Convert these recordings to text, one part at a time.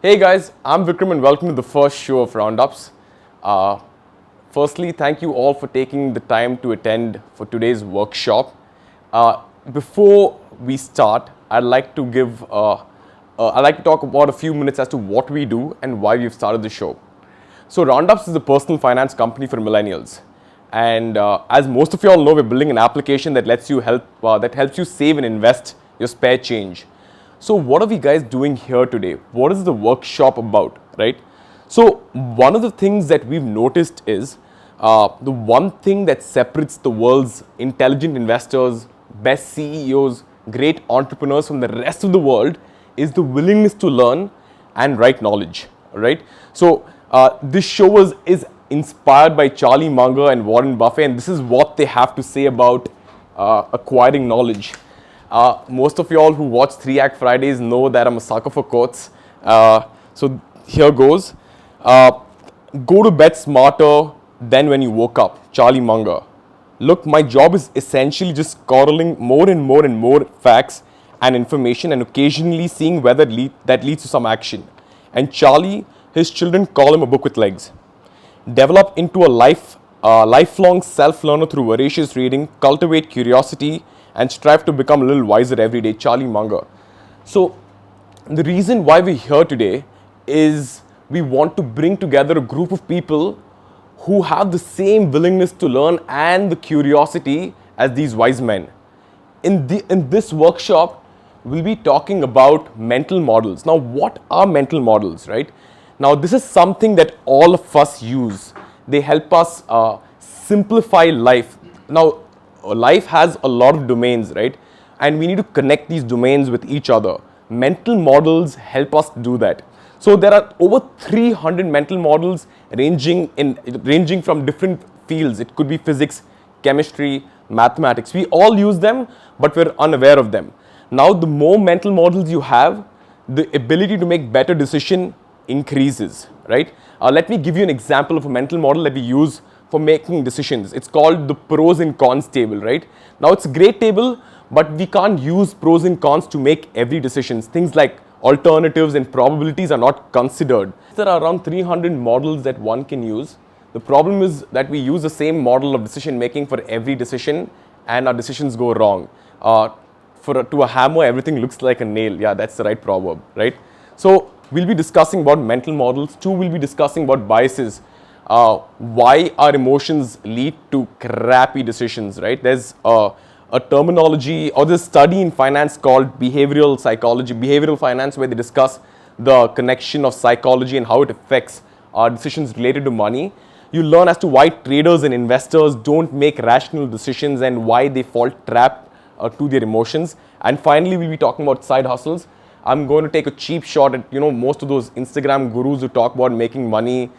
Hey guys, I'm Vikram and welcome to the first show of Roundups. Uh, Firstly, thank you all for taking the time to attend for today's workshop. Before we start, I'd like to talk about a few minutes as to what we do and why we've started the show. So Roundups is a personal finance company for millennials. And as most of you all know, we're building an application that helps you save and invest your spare change. So what are we guys doing here today? What is the workshop about, right? So one of the things that we've noticed is the one thing that separates the world's intelligent investors, best CEOs, great entrepreneurs from the rest of the world is the willingness to learn and write knowledge, right? So this show is inspired by Charlie Munger and Warren Buffett, and this is what they have to say about acquiring knowledge. Most of you all who watch 3 Act Fridays know that I'm a sucker for quotes. So here goes. Go to bed smarter than when you woke up, Charlie Munger. Look, my job is essentially just correlating more and more facts and information and occasionally seeing whether that leads to some action. And Charlie, his children call him a book with legs. Develop into a lifelong self-learner through voracious reading, cultivate curiosity, and strive to become a little wiser every day, Charlie Munger. So the reason why we're here today is we want to bring together a group of people who have the same willingness to learn and the curiosity as these wise men. In this workshop, we'll be talking about mental models. Now, what are mental models, right? Now, this is something that all of us use. They help us simplify life. Now, life has a lot of domains, right? And we need to connect these domains with each other. Mental models help us do that. So there are over 300 mental models ranging from different fields. It could be physics, chemistry, mathematics. We all use them, but we're unaware of them. Now, the more mental models you have, the ability to make better decision increases, right? Let me give you an example of a mental model that we use for making decisions. It's called the pros and cons table, right? Now, it's a great table, but we can't use pros and cons to make every decision. Things like alternatives and probabilities are not considered. There are around 300 models that one can use. The problem is that we use the same model of decision making for every decision and our decisions go wrong. To a hammer, everything looks like a nail. Yeah, that's the right proverb, right? So we'll be discussing about mental models. Two, we'll be discussing about biases. Why our emotions lead to crappy decisions, right? There's a terminology or this study in finance called behavioral psychology, behavioral finance, where they discuss the connection of psychology and how it affects our decisions related to money. You learn as to why traders and investors don't make rational decisions and why they fall trap to their emotions. And finally, we'll be talking about side hustles. I'm going to take a cheap shot at most of those Instagram gurus who talk about making money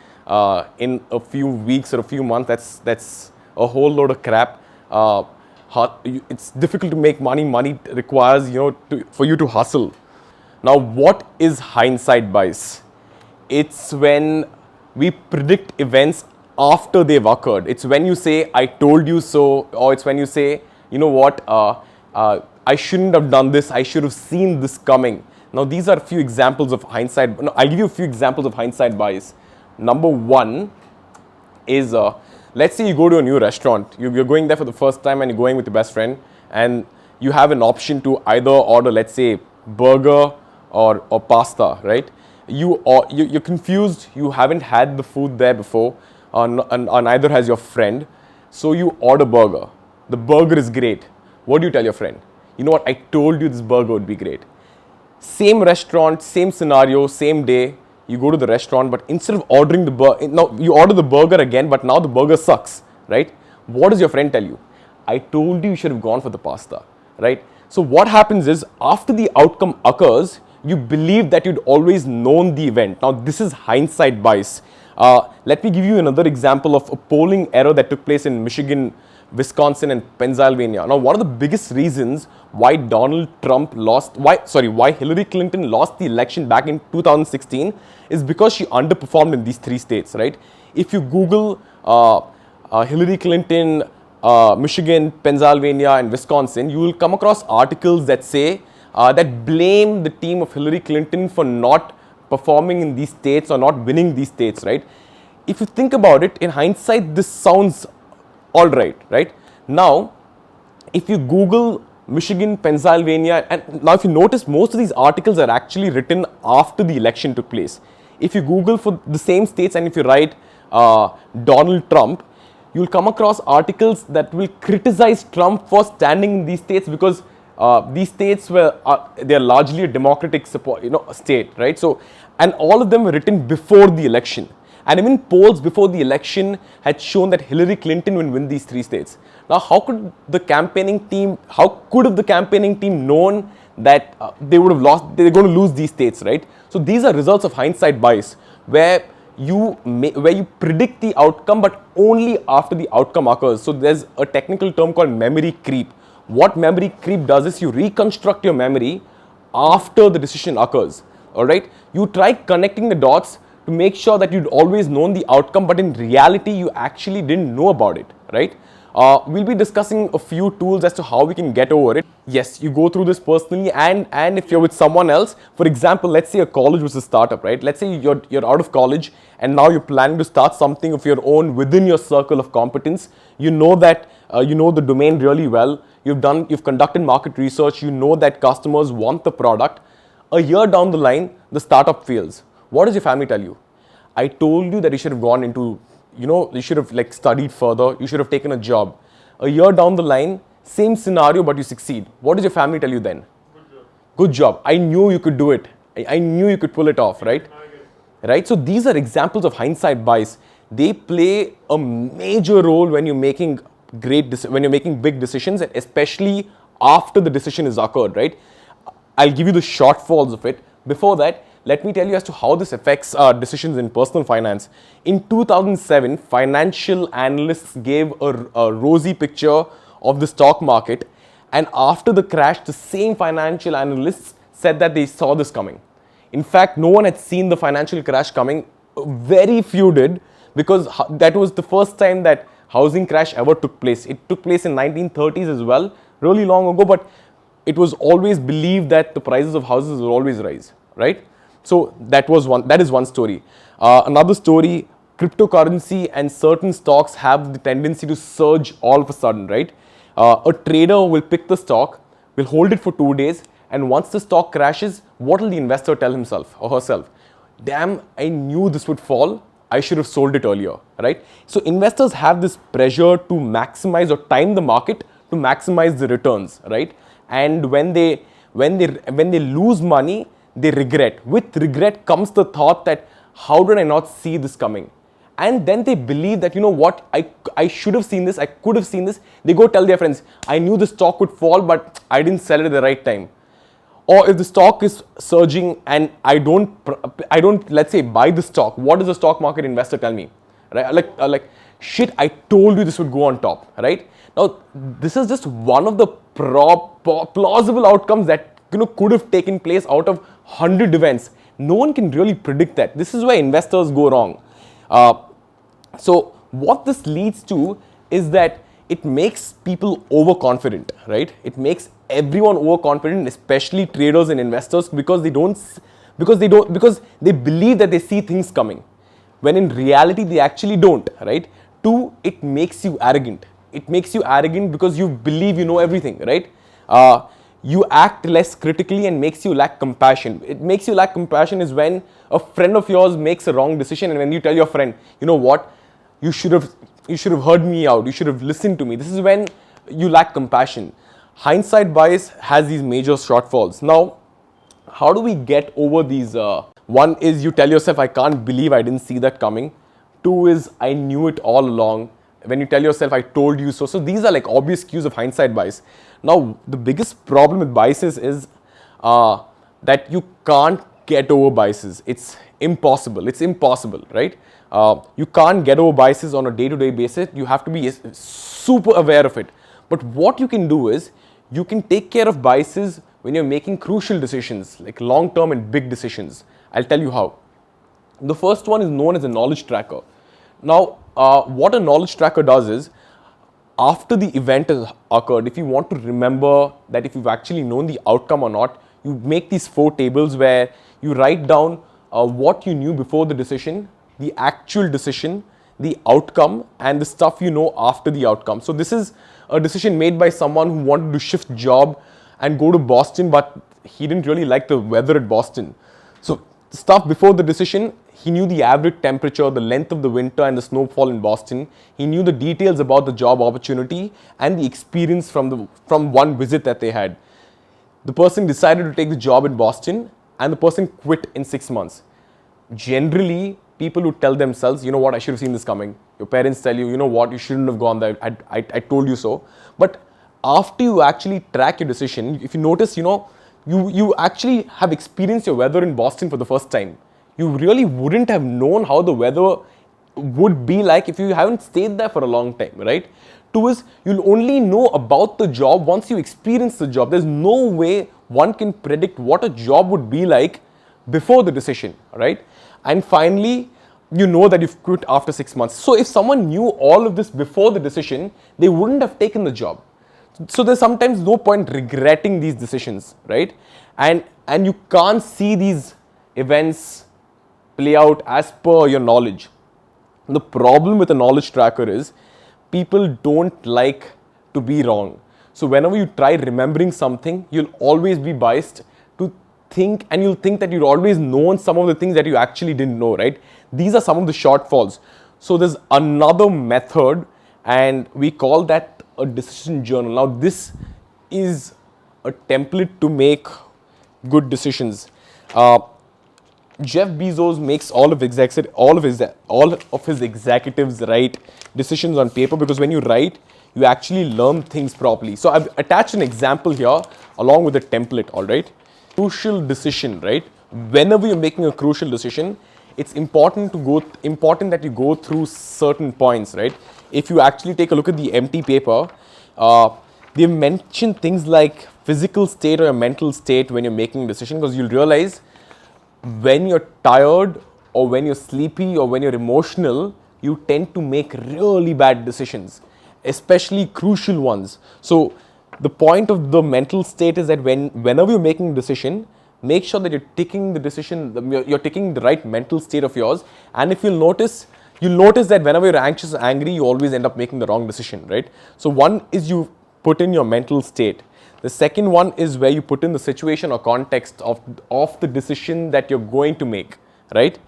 in a few weeks or a few months. That's a whole load of crap. It's difficult to make money. Money requires for you to hustle. Now, what is hindsight bias? It's when we predict events after they've occurred. It's when you say I told you so, or it's when you say I shouldn't have done this, I should have seen this coming. Now, these are a few examples of hindsight. No, I'll give you a few examples of hindsight bias. Number one is, let's say you go to a new restaurant. You're going there for the first time and you're going with your best friend, and you have an option to either order, let's say, burger or pasta, right? You're confused. You haven't had the food there before, and neither has your friend. So you order burger. The burger is great. What do you tell your friend? You know what? I told you this burger would be great. Same restaurant, same scenario, same day. You go to the restaurant, but instead of ordering the burger, now you order the burger again, but now the burger sucks, right? What does your friend tell you? I told you should have gone for the pasta, right? So what happens is, after the outcome occurs, you believe that you'd always known the event. Now, this is hindsight bias. Let me give you another example of a polling error that took place in Michigan, Wisconsin, and Pennsylvania. Now, one of the biggest reasons why why Hillary Clinton lost the election back in 2016 is because she underperformed in these three states, right? If you Google Hillary Clinton, Michigan, Pennsylvania, and Wisconsin, you will come across articles that say that blame the team of Hillary Clinton for not performing in these states or not winning these states, right? If you think about it, in hindsight, this sounds all right, right? Now, if you Google Michigan, Pennsylvania, and now if you notice, most of these articles are actually written after the election took place. If you Google for the same states and if you write Donald Trump, you'll come across articles that will criticize Trump for standing in these states because these states were they are largely a democratic support, state, right? So, and all of them were written before the election. And even polls before the election had shown that Hillary Clinton would win these 3 states. Now, how could the campaigning team known that they would have lost, they're going to lose these states, right? So these are results of hindsight bias, where you predict the outcome, but only after the outcome occurs. So there's a technical term called memory creep. What memory creep does is you reconstruct your memory after the decision occurs. All right, you try connecting the dots to make sure that you'd always known the outcome, but in reality, you actually didn't know about it, right? We'll be discussing a few tools as to how we can get over it. Yes, you go through this personally, and if you're with someone else, for example, let's say a college was a startup, right? Let's say you're out of college and now you're planning to start something of your own within your circle of competence. You know that you know the domain really well. You've conducted market research. You know that customers want the product. A year down the line, the startup fails. What does your family tell you? I told you that you should have gone into, you should have like studied further. You should have taken a job. A year down the line, same scenario, but you succeed. What does your family tell you then? Good job. Good job. I knew you could do it. I knew you could pull it off, right? Right? So these are examples of hindsight bias. They play a major role when you're making big decisions, and especially after the decision is occurred, right? I'll give you the shortfalls of it. Before that, let me tell you as to how this affects decisions in personal finance. In 2007, financial analysts gave a rosy picture of the stock market, and after the crash, the same financial analysts said that they saw this coming. In fact, no one had seen the financial crash coming. Very few did, because that was the first time that housing crash ever took place. It took place in 1930s as well, really long ago, but it was always believed that the prices of houses will always rise, right? So that is one story. Another story, cryptocurrency and certain stocks have the tendency to surge all of a sudden, right? A trader will pick the stock, will hold it for 2 days, and once the stock crashes, what will the investor tell himself or herself? Damn, I knew this would fall. I should have sold it earlier, right? So investors have this pressure to maximize or time the market to maximize the returns, right? And when they lose money, they regret. With regret comes the thought that how did I not see this coming? And then they believe that, you know what, I should have seen this, I could have seen this. They go tell their friends, I knew the stock would fall, but I didn't sell it at the right time. Or if the stock is surging and I don't let's say buy the stock, what does the stock market investor tell me? Right? Like shit, I told you this would go on top, right? Now, this is just one of the plausible outcomes that could have taken place out of 100 events. No one can really predict that. This is where investors go wrong. So what this leads to is that it makes people overconfident, right? It makes everyone overconfident, especially traders and investors, because they believe that they see things coming, when in reality they actually don't, right? 2, it makes you arrogant. It makes you arrogant because you believe you know everything, right? You act less critically and makes you lack compassion. It makes you lack compassion is when a friend of yours makes a wrong decision, and when you tell your friend, you know what, you should have heard me out, you should have listened to me. This is when you lack compassion. Hindsight bias has these major shortfalls. Now, how do we get over these? One is you tell yourself, I can't believe I didn't see that coming. 2 is I knew it all along. When you tell yourself, I told you so. So these are like obvious cues of hindsight bias. Now, the biggest problem with biases is that you can't get over biases. It's impossible. It's impossible, right? You can't get over biases on a day-to-day basis. You have to be super aware of it. But what you can do is, you can take care of biases when you're making crucial decisions, like long-term and big decisions. I'll tell you how. The first one is known as a knowledge tracker. Now, what a knowledge tracker does is, after the event has occurred, if you want to remember that if you've actually known the outcome or not, you make these 4 tables where you write down what you knew before the decision, the actual decision, the outcome, and the stuff you know after the outcome. So this is a decision made by someone who wanted to shift job and go to Boston, but he didn't really like the weather at Boston. So stuff before the decision, he knew the average temperature, the length of the winter and the snowfall in Boston. He knew the details about the job opportunity and the experience from one visit that they had. The person decided to take the job in Boston and the person quit in 6 months. Generally, people would tell themselves, you know what, I should have seen this coming. Your parents tell you, you know what, you shouldn't have gone there. I told you so. But after you actually track your decision, if you notice, you actually have experienced your weather in Boston for the first time. You really wouldn't have known how the weather would be like if you haven't stayed there for a long time, right? Two is, you'll only know about the job once you experience the job. There's no way one can predict what a job would be like before the decision, right? And finally, you know that you've quit after 6 months. So if someone knew all of this before the decision, they wouldn't have taken the job. So there's sometimes no point regretting these decisions, right? And you can't see these events play out as per your knowledge. The problem with a knowledge tracker is people don't like to be wrong. So whenever you try remembering something, you'll always be biased to think, and you'll think that you've always known some of the things that you actually didn't know, right? These are some of the shortfalls. So there's another method, and we call that a decision journal. Now this is a template to make good decisions. Jeff Bezos makes all of his executives write decisions on paper, because when you write, you actually learn things properly. So I've attached an example here along with a template, all right? Crucial decision, right? Whenever you're making a crucial decision, it's important that you go through certain points, right? If you actually take a look at the empty paper, they mention things like physical state or your mental state when you're making a decision, because you'll realize when you're tired or when you're sleepy or when you're emotional, you tend to make really bad decisions, especially crucial ones. So the point of the mental state is that whenever you're making a decision, make sure that you're taking the right mental state of yours. And if you'll notice that whenever you're anxious or angry, you always end up making the wrong decision, right? So one is you put in your mental state. The second one is where you put in the situation or context of the decision that you're going to make, right?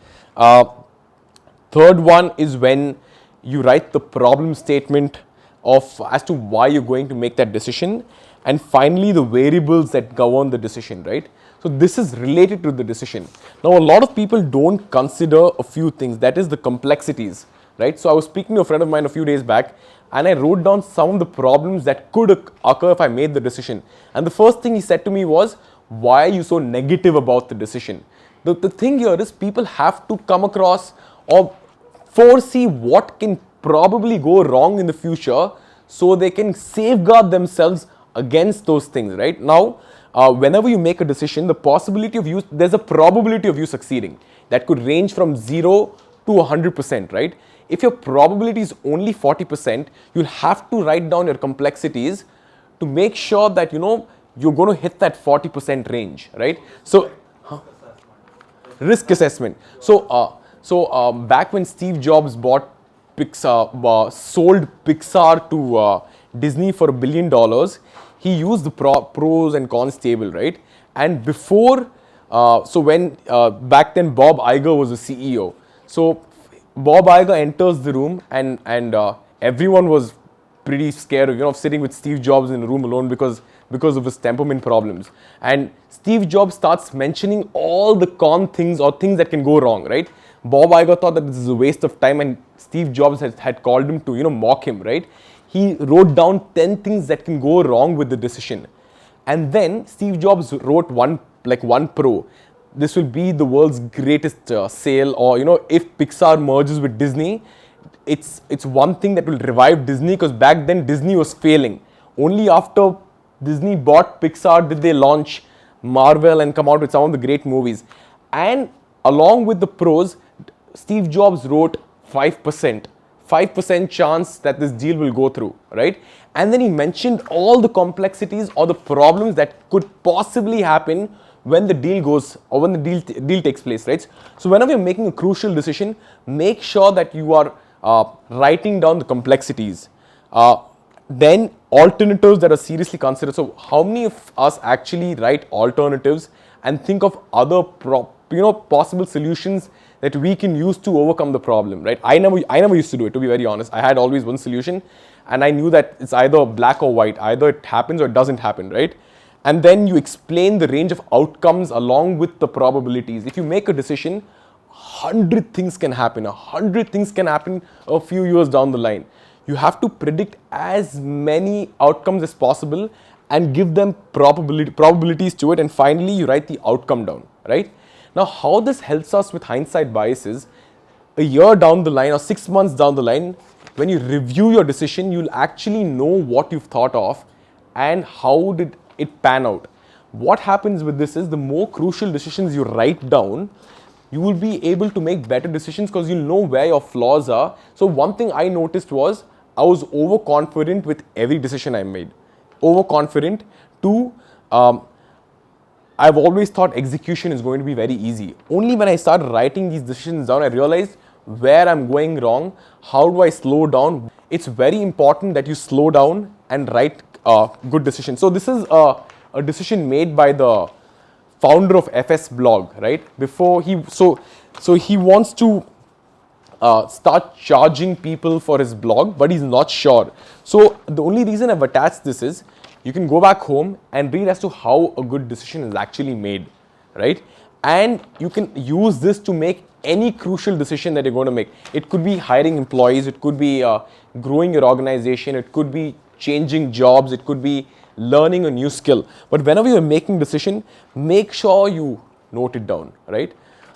Third one is when you write the problem statement as to why you're going to make that decision. And finally, the variables that govern the decision, right? So this is related to the decision. Now, a lot of people don't consider a few things, that is the complexities, right? So I was speaking to a friend of mine a few days back, and I wrote down some of the problems that could occur if I made the decision. And the first thing he said to me was, why are you so negative about the decision? The thing here is people have to come across or foresee what can probably go wrong in the future so they can safeguard themselves against those things, right? Now, whenever you make a decision, there's a probability of you succeeding that could range from 0 to 100%, right? If your probability is only 40%, you'll have to write down your complexities to make sure that you're going to hit that 40% range, right? So, risk assessment. So back when Steve Jobs sold Pixar to Disney for $1 billion, he used the pros and cons table, right? And back then Bob Iger was the CEO. So Bob Iger enters the room, and everyone was pretty scared of sitting with Steve Jobs in a room alone because of his temperament problems. And Steve Jobs starts mentioning all the con things or things that can go wrong, right? Bob Iger thought that this is a waste of time, and Steve Jobs had called him to mock him, right? He wrote down 10 things that can go wrong with the decision. And then Steve Jobs wrote one pro. This will be the world's greatest sale, or if Pixar merges with Disney, it's one thing that will revive Disney, because back then Disney was failing. Only after Disney bought Pixar did they launch Marvel and come out with some of the great movies. And along with the pros, Steve Jobs wrote 5% chance that this deal will go through, right? And then he mentioned all the complexities or the problems that could possibly happen when the deal goes or when the deal takes place, right? So whenever you're making a crucial decision, make sure that you are writing down the complexities. Then alternatives that are seriously considered. So how many of us actually write alternatives and think of other possible solutions that we can use to overcome the problem, right? I never used to do it, to be very honest. I had always one solution, and I knew that it's either black or white, either it happens or it doesn't happen, right? And then you explain the range of outcomes along with the probabilities. If you make a decision, 100 things can happen. 100 things can happen a few years down the line. You have to predict as many outcomes as possible and give them probabilities to it, and finally you write the outcome down, right? Now, how this helps us with hindsight bias is, a year down the line or 6 months down the line, when you review your decision, you'll actually know what you've thought of and how did it pan out. What happens with this is, the more crucial decisions you write down, you will be able to make better decisions because you'll know where your flaws are. So one thing I noticed was, I was overconfident with every decision I made. Overconfident. Two, I've always thought execution is going to be very easy. Only when I started writing these decisions down, I realized where I'm going wrong. How do I slow down? It's very important that you slow down and write good decisions. So this is a decision made by the founder of FS Blog, right? Before he he wants to start charging people for his blog, but he's not sure. So the only reason I've attached this is, you can go back home and read as to how a good decision is actually made, right? And you can use this to make any crucial decision that you're going to make. It could be hiring employees, it could be growing your organization, it could be changing jobs, it could be learning a new skill. But whenever you're making a decision, make sure you note it down, right?